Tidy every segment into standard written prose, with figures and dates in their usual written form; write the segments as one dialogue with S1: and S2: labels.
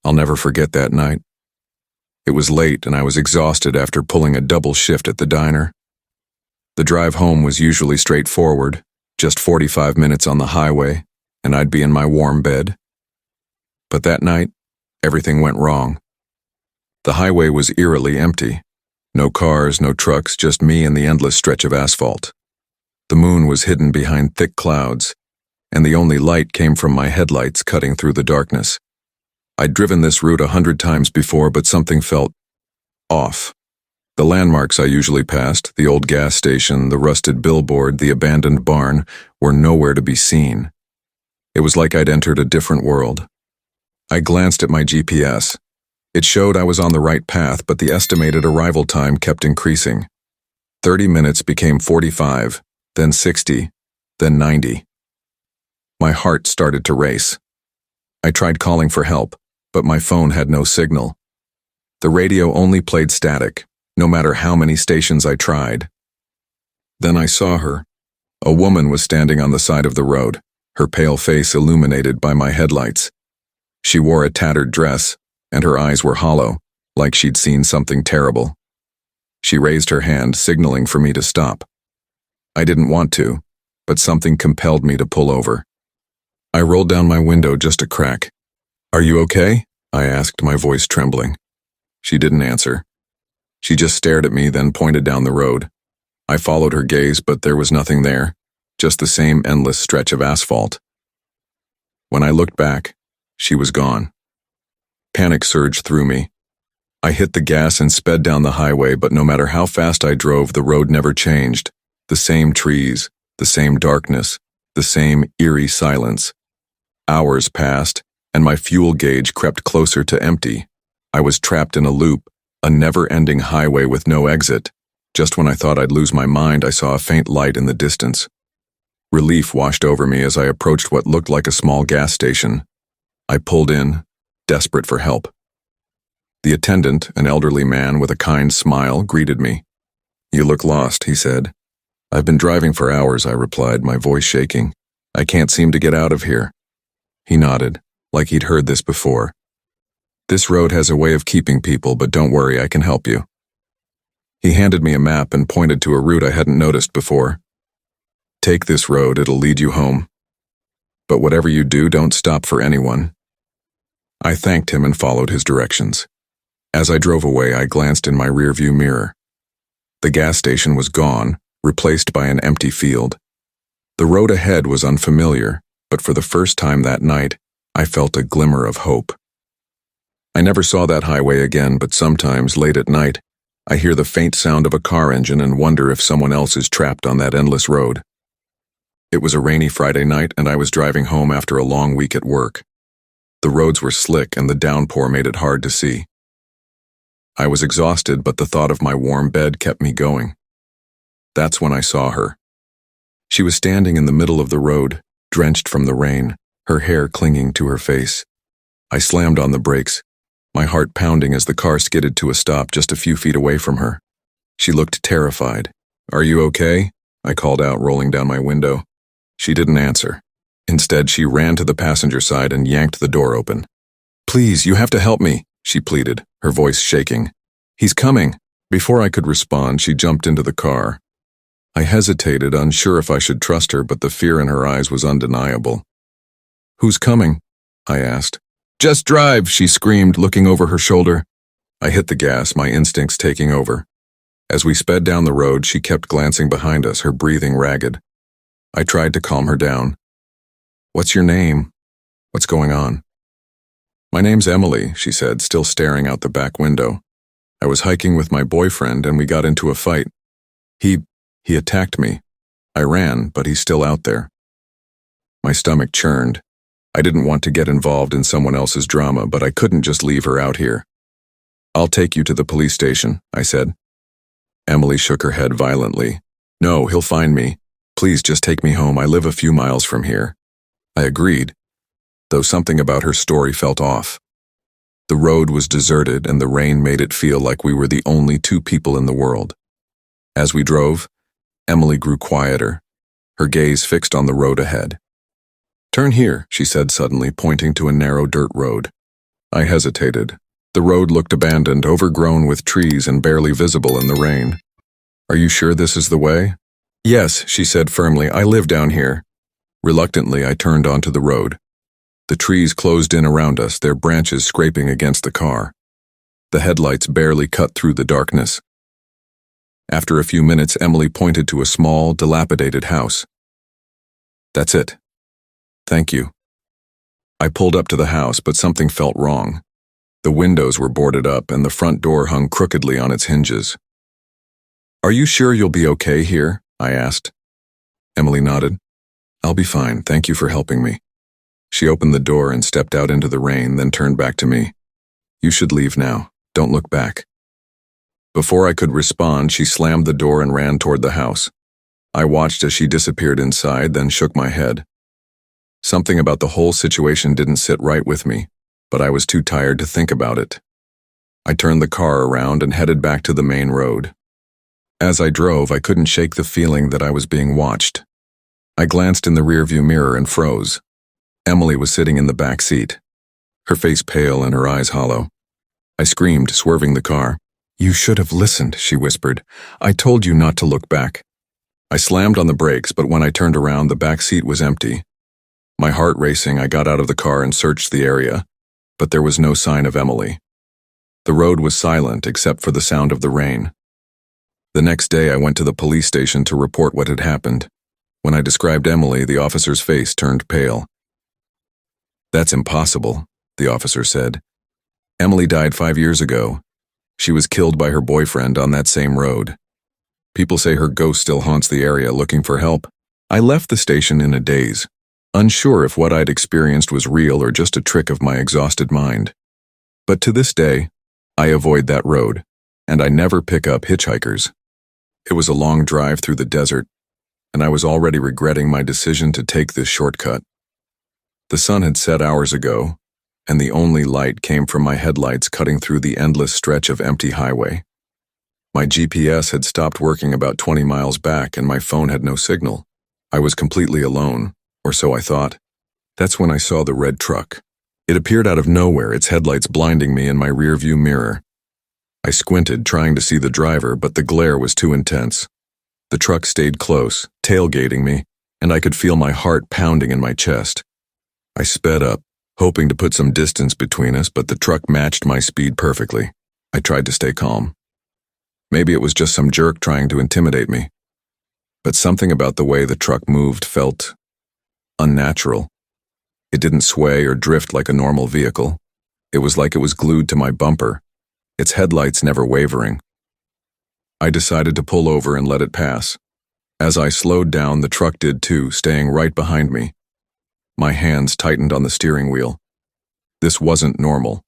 S1: I'll never forget that night. It was late and I was exhausted after pulling a double shift at the diner. The drive home was usually straightforward, just 45 minutes on the highway, and I'd be in my warm bed. But that night, everything went wrong. The highway was eerily empty. No cars, no trucks, just me and the endless stretch of asphalt. The moon was hidden behind thick clouds, and the only light came from my headlights cutting through the darkness. I'd driven this route 100 times before, but something felt off. The landmarks I usually passed, the old gas station, the rusted billboard, the abandoned barn, were nowhere to be seen. It was like I'd entered a different world. I glanced at my GPS. It showed I was on the right path, but the estimated arrival time kept increasing. 30 minutes became 45, then 60, then 90. My heart started to race. I tried calling for help, but my phone had no signal. The radio only played static, no matter how many stations I tried. Then I saw her. A woman was standing on the side of the road, her pale face illuminated by my headlights. She wore a tattered dress, and her eyes were hollow, like she'd seen something terrible. She raised her hand, signaling for me to stop. I didn't want to, but something compelled me to pull over. I rolled down my window just a crack. "Are you okay?" I asked, my voice trembling. She didn't answer. She just stared at me, then pointed down the road. I followed her gaze, but there was nothing there, just the same endless stretch of asphalt. When I looked back, she was gone. Panic surged through me. I hit the gas and sped down the highway, but no matter how fast I drove, the road never changed. The same trees, the same darkness, the same eerie silence. Hours passed, and my fuel gauge crept closer to empty. I was trapped in a loop, a never-ending highway with no exit. Just when I thought I'd lose my mind, I saw a faint light in the distance. Relief washed over me as I approached what looked like a small gas station. I pulled in, desperate for help. The attendant, an elderly man with a kind smile, greeted me. "You look lost," he said. "I've been driving for hours," I replied, my voice shaking. "I can't seem to get out of here." He nodded, like he'd heard this before. "This road has a way of keeping people, but don't worry, I can help you." He handed me a map and pointed to a route I hadn't noticed before. "Take this road, it'll lead you home. But whatever you do, don't stop for anyone." I thanked him and followed his directions. As I drove away, I glanced in my rearview mirror. The gas station was gone, replaced by an empty field. The road ahead was unfamiliar, but for the first time that night, I felt a glimmer of hope. I never saw that highway again, but sometimes, late at night, I hear the faint sound of a car engine and wonder if someone else is trapped on that endless road. It was a rainy Friday night, and I was driving home after a long week at work. The roads were slick, and the downpour made it hard to see. I was exhausted, but the thought of my warm bed kept me going. That's when I saw her. She was standing in the middle of the road, drenched from the rain, her hair clinging to her face. I slammed on the brakes, my heart pounding as the car skidded to a stop just a few feet away from her. She looked terrified. "Are you okay?" I called out, rolling down my window. She didn't answer. Instead, she ran to the passenger side and yanked the door open. "Please, you have to help me," she pleaded, her voice shaking. "He's coming." Before I could respond, she jumped into the car. I hesitated, unsure if I should trust her, but the fear in her eyes was undeniable. "Who's coming?" I asked. "Just drive," she screamed, looking over her shoulder. I hit the gas, my instincts taking over. As we sped down the road, she kept glancing behind us, her breathing ragged. I tried to calm her down. "What's your name? What's going on?" "My name's Emily," she said, still staring out the back window. "I was hiking with my boyfriend and we got into a fight. He attacked me. I ran, but he's still out there." My stomach churned. I didn't want to get involved in someone else's drama, but I couldn't just leave her out here. "I'll take you to the police station," I said. Emily shook her head violently. "No, he'll find me. Please just take me home. I live a few miles from here." I agreed, though something about her story felt off. The road was deserted and the rain made it feel like we were the only two people in the world. As we drove, Emily grew quieter, her gaze fixed on the road ahead. "Turn here," she said suddenly, pointing to a narrow dirt road. I hesitated. The road looked abandoned, overgrown with trees and barely visible in the rain. Are you sure this is the way? Yes, she said firmly. I live down here. Reluctantly, I turned onto the road. The trees closed in around us, their branches scraping against the car. The headlights barely cut through the darkness. After a few minutes, Emily pointed to a small, dilapidated house. That's it. Thank you. I pulled up to the house, but something felt wrong. The windows were boarded up and the front door hung crookedly on its hinges. Are you sure you'll be okay here? I asked. Emily nodded. I'll be fine, thank you for helping me. She opened the door and stepped out into the rain, then turned back to me. You should leave now. Don't look back. Before I could respond, she slammed the door and ran toward the house. I watched as she disappeared inside, then shook my head. Something about the whole situation didn't sit right with me, but I was too tired to think about it. I turned the car around and headed back to the main road. As I drove, I couldn't shake the feeling that I was being watched. I glanced in the rearview mirror and froze. Emily was sitting in the back seat, her face pale and her eyes hollow. I screamed, swerving the car. You should have listened, she whispered. I told you not to look back. I slammed on the brakes, but when I turned around, the back seat was empty. My heart racing, I got out of the car and searched the area, but there was no sign of Emily. The road was silent except for the sound of the rain. The next day, I went to the police station to report what had happened. When I described Emily, the officer's face turned pale. That's impossible, the officer said. Emily died 5 years ago. She was killed by her boyfriend on that same road. People say her ghost still haunts the area looking for help. I left the station in a daze, unsure if what I'd experienced was real or just a trick of my exhausted mind. But to this day, I avoid that road, and I never pick up hitchhikers. It was a long drive through the desert, and I was already regretting my decision to take this shortcut. The sun had set hours ago, and the only light came from my headlights cutting through the endless stretch of empty highway. My GPS had stopped working about 20 miles back, and my phone had no signal. I was completely alone, or so I thought. That's when I saw the red truck. It appeared out of nowhere, its headlights blinding me in my rearview mirror. I squinted, trying to see the driver, but the glare was too intense. The truck stayed close, tailgating me, and I could feel my heart pounding in my chest. I sped up, hoping to put some distance between us, but the truck matched my speed perfectly. I tried to stay calm. Maybe it was just some jerk trying to intimidate me. But something about the way the truck moved felt unnatural. It didn't sway or drift like a normal vehicle. It was like it was glued to my bumper, its headlights never wavering. I decided to pull over and let it pass. As I slowed down, the truck did too, staying right behind me. My hands tightened on the steering wheel. This wasn't normal.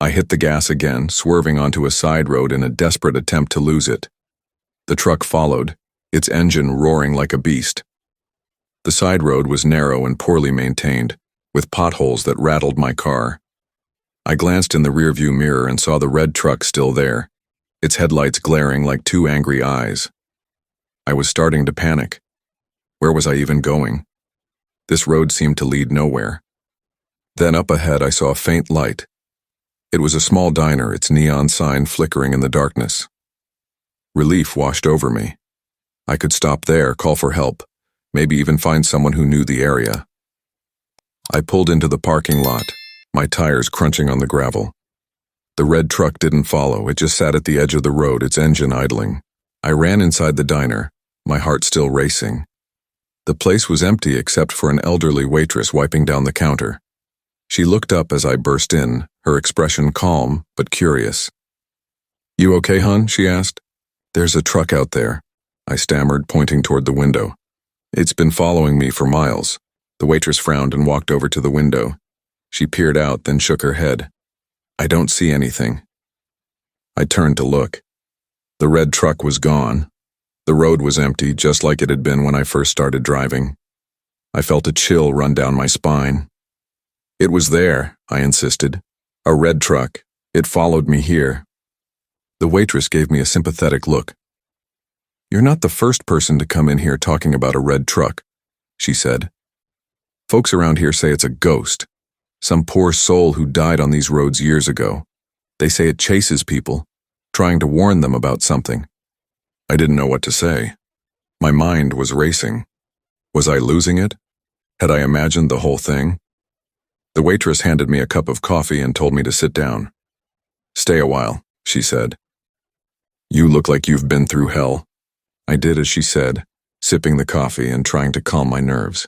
S1: I hit the gas again, swerving onto a side road in a desperate attempt to lose it. The truck followed, its engine roaring like a beast. The side road was narrow and poorly maintained, with potholes that rattled my car. I glanced in the rearview mirror and saw the red truck still there, its headlights glaring like two angry eyes. I was starting to panic. Where was I even going? This road seemed to lead nowhere. Then up ahead I saw a faint light. It was a small diner, its neon sign flickering in the darkness. Relief washed over me. I could stop there, call for help, maybe even find someone who knew the area. I pulled into the parking lot, my tires crunching on the gravel. The red truck didn't follow, it just sat at the edge of the road, its engine idling. I ran inside the diner, my heart still racing. The place was empty except for an elderly waitress wiping down the counter. She looked up as I burst in, her expression calm but curious. You okay, hon? She asked. There's a truck out there, I stammered, pointing toward the window. It's been following me for miles. The waitress frowned and walked over to the window. She peered out, then shook her head. I don't see anything. I turned to look. The red truck was gone. The road was empty, just like it had been when I first started driving. I felt a chill run down my spine. It was there, I insisted. A red truck. It followed me here. The waitress gave me a sympathetic look. You're not the first person to come in here talking about a red truck, she said. Folks around here say it's a ghost, Some poor soul who died on these roads years ago. They say it chases people, trying to warn them about something. I didn't know what to say. My mind was racing. Was I losing it? Had I imagined the whole thing? The waitress handed me a cup of coffee and told me to sit down. "Stay a while," she said. "You look like you've been through hell." I did as she said, sipping the coffee and trying to calm my nerves.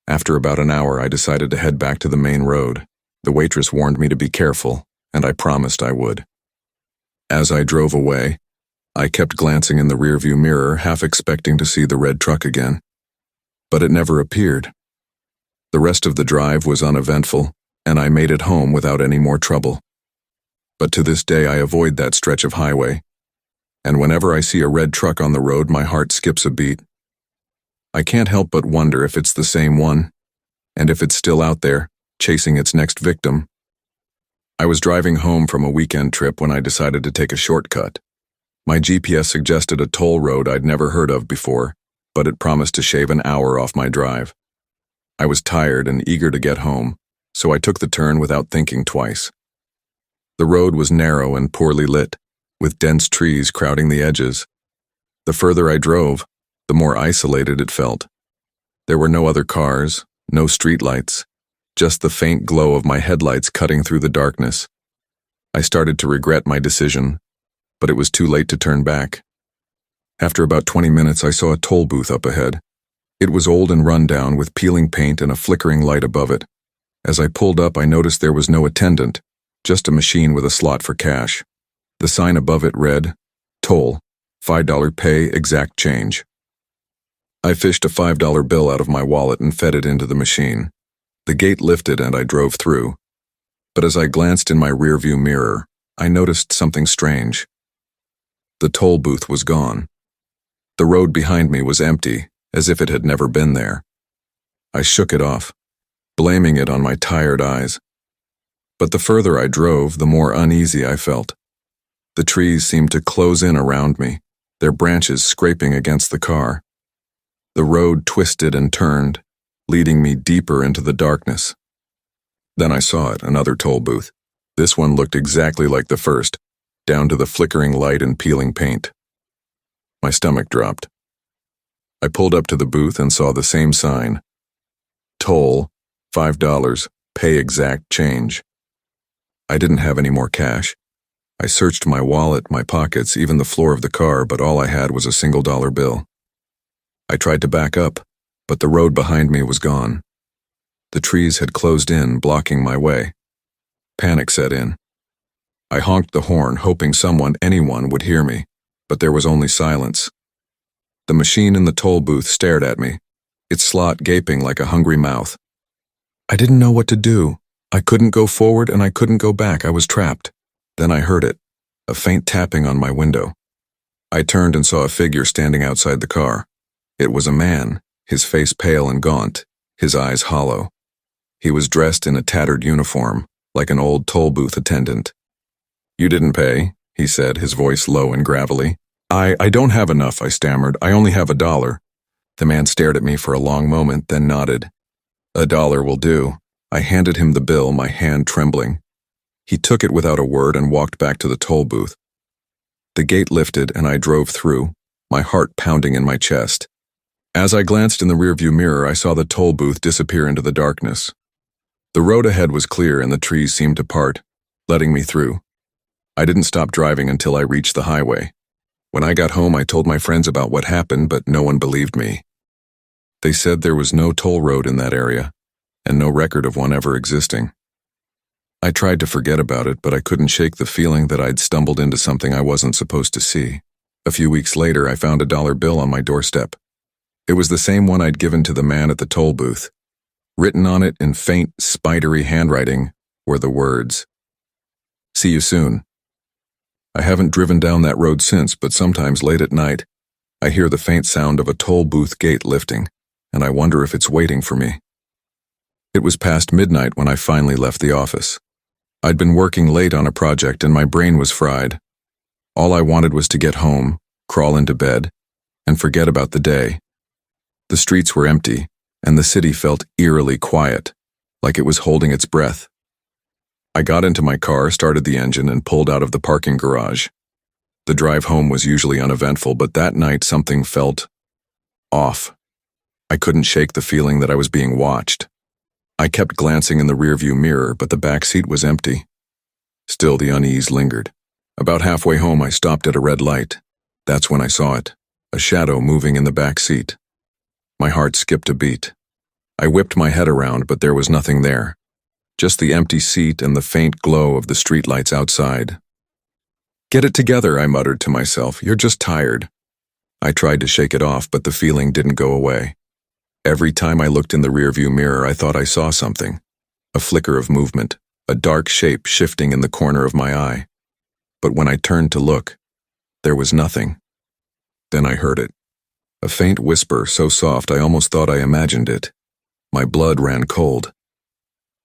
S1: After about an hour, I decided to head back to the main road. The waitress warned me to be careful, and I promised I would. As I drove away, I kept glancing in the rearview mirror, half expecting to see the red truck again. But it never appeared. The rest of the drive was uneventful, and I made it home without any more trouble. But to this day, I avoid that stretch of highway, and whenever I see a red truck on the road, my heart skips a beat. I can't help but wonder if it's the same one, and if it's still out there, chasing its next victim. I was driving home from a weekend trip when I decided to take a shortcut. My GPS suggested a toll road I'd never heard of before, but it promised to shave an hour off my drive. I was tired and eager to get home, so I took the turn without thinking twice. The road was narrow and poorly lit, with dense trees crowding the edges. The further I drove, the more isolated it felt. There were no other cars, no streetlights, just the faint glow of my headlights cutting through the darkness. I started to regret my decision, but it was too late to turn back. After about 20 minutes, I saw a toll booth up ahead. It was old and run down, with peeling paint and a flickering light above it. As I pulled up, I noticed there was no attendant, just a machine with a slot for cash. The sign above it read, "Toll, $5 pay, exact change." I fished a $5 bill out of my wallet and fed it into the machine. The gate lifted and I drove through. But as I glanced in my rearview mirror, I noticed something strange. The toll booth was gone. The road behind me was empty, as if it had never been there. I shook it off, blaming it on my tired eyes. But the further I drove, the more uneasy I felt. The trees seemed to close in around me, their branches scraping against the car. The road twisted and turned, leading me deeper into the darkness. Then I saw it, another toll booth. This one looked exactly like the first, down to the flickering light and peeling paint. My stomach dropped. I pulled up to the booth and saw the same sign. Toll, $5, pay exact change. I didn't have any more cash. I searched my wallet, my pockets, even the floor of the car, but all I had was a single dollar bill. I tried to back up, but the road behind me was gone. The trees had closed in, blocking my way. Panic set in. I honked the horn, hoping anyone would hear me, but there was only silence. The machine in the toll booth stared at me, its slot gaping like a hungry mouth. I didn't know what to do. I couldn't go forward and I couldn't go back. I was trapped. Then I heard it, a faint tapping on my window. I turned and saw a figure standing outside the car. It was a man, his face pale and gaunt, his eyes hollow. He was dressed in a tattered uniform, like an old toll booth attendant. "You didn't pay," he said, his voice low and gravelly. I don't have enough," I stammered. "I only have $1. The man stared at me for a long moment, then nodded. $1 will do." I handed him the bill, my hand trembling. He took it without a word and walked back to the toll booth. The gate lifted and I drove through, my heart pounding in my chest. As I glanced in the rearview mirror, I saw the toll booth disappear into the darkness. The road ahead was clear and the trees seemed to part, letting me through. I didn't stop driving until I reached the highway. When I got home, I told my friends about what happened, but no one believed me. They said there was no toll road in that area, and no record of one ever existing. I tried to forget about it, but I couldn't shake the feeling that I'd stumbled into something I wasn't supposed to see. A few weeks later, I found a dollar bill on my doorstep. It was the same one I'd given to the man at the toll booth. Written on it in faint, spidery handwriting were the words, "See you soon." I haven't driven down that road since, but sometimes late at night, I hear the faint sound of a toll booth gate lifting, and I wonder if it's waiting for me. It was past midnight when I finally left the office. I'd been working late on a project and my brain was fried. All I wanted was to get home, crawl into bed, and forget about the day. The streets were empty, and the city felt eerily quiet. like it was holding its breath. I got into my car, started the engine, and pulled out of the parking garage. The drive home was usually uneventful, but that night something felt off. I couldn't shake the feeling that I was being watched. I kept glancing in the rearview mirror, but the back seat was empty. Still, the unease lingered. About halfway home, I stopped at a red light. That's when I saw it, a shadow moving in the back seat. My heart skipped a beat. I whipped my head around, but there was nothing there. Just the empty seat and the faint glow of the streetlights outside. "Get it together," I muttered to myself. "You're just tired." I tried to shake it off, but the feeling didn't go away. Every time I looked in the rearview mirror, I thought I saw something. A flicker of movement, a dark shape shifting in the corner of my eye. But when I turned to look, there was nothing. Then I heard it. A faint whisper, so soft I almost thought I imagined it. My blood ran cold.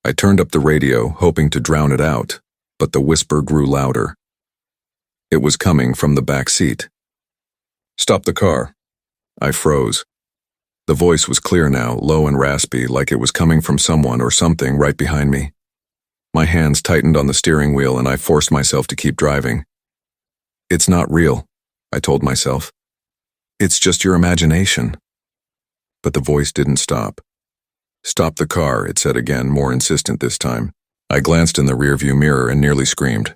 S1: I turned up the radio, hoping to drown it out, but the whisper grew louder. It was coming from the back seat. "Stop the car." I froze. The voice was clear now, low and raspy, like it was coming from someone or something right behind me. My hands tightened on the steering wheel and I forced myself to keep driving. "It's not real," I told myself. "It's just your imagination." But the voice didn't stop. "Stop the car," it said again, more insistent this time. I glanced in the rearview mirror and nearly screamed.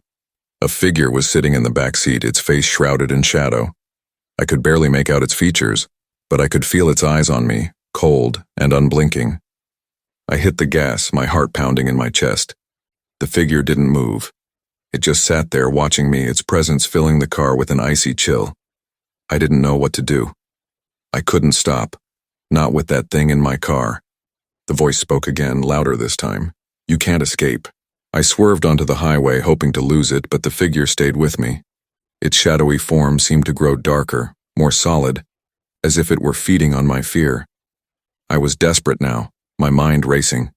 S1: A figure was sitting in the back seat, its face shrouded in shadow. I could barely make out its features, but I could feel its eyes on me, cold and unblinking. I hit the gas, my heart pounding in my chest. The figure didn't move. It just sat there watching me, its presence filling the car with an icy chill. I didn't know what to do. I couldn't stop, not with that thing in my car. The voice spoke again, louder this time. "You can't escape." I swerved onto the highway, hoping to lose it, but the figure stayed with me. Its shadowy form seemed to grow darker, more solid, as if it were feeding on my fear. I was desperate now, my mind racing.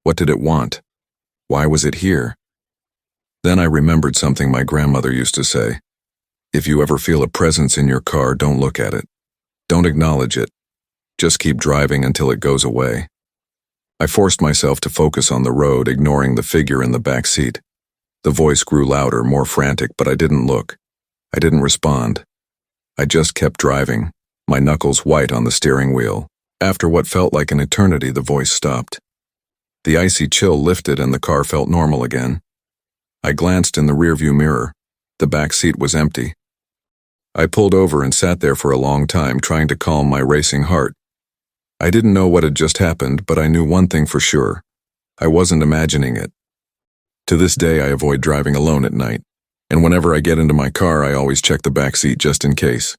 S1: What did it want? Why was it here? Then I remembered something my grandmother used to say. If you ever feel a presence in your car, don't look at it. Don't acknowledge it. Just keep driving until it goes away. I forced myself to focus on the road, ignoring the figure in the back seat. The voice grew louder, more frantic, but I didn't look. I didn't respond. I just kept driving, my knuckles white on the steering wheel. After what felt like an eternity, the voice stopped. The icy chill lifted and the car felt normal again. I glanced in the rearview mirror. The back seat was empty. I pulled over and sat there for a long time, trying to calm my racing heart. I didn't know what had just happened, but I knew one thing for sure. I wasn't imagining it. To this day, I avoid driving alone at night, and whenever I get into my car, I always check the back seat just in case.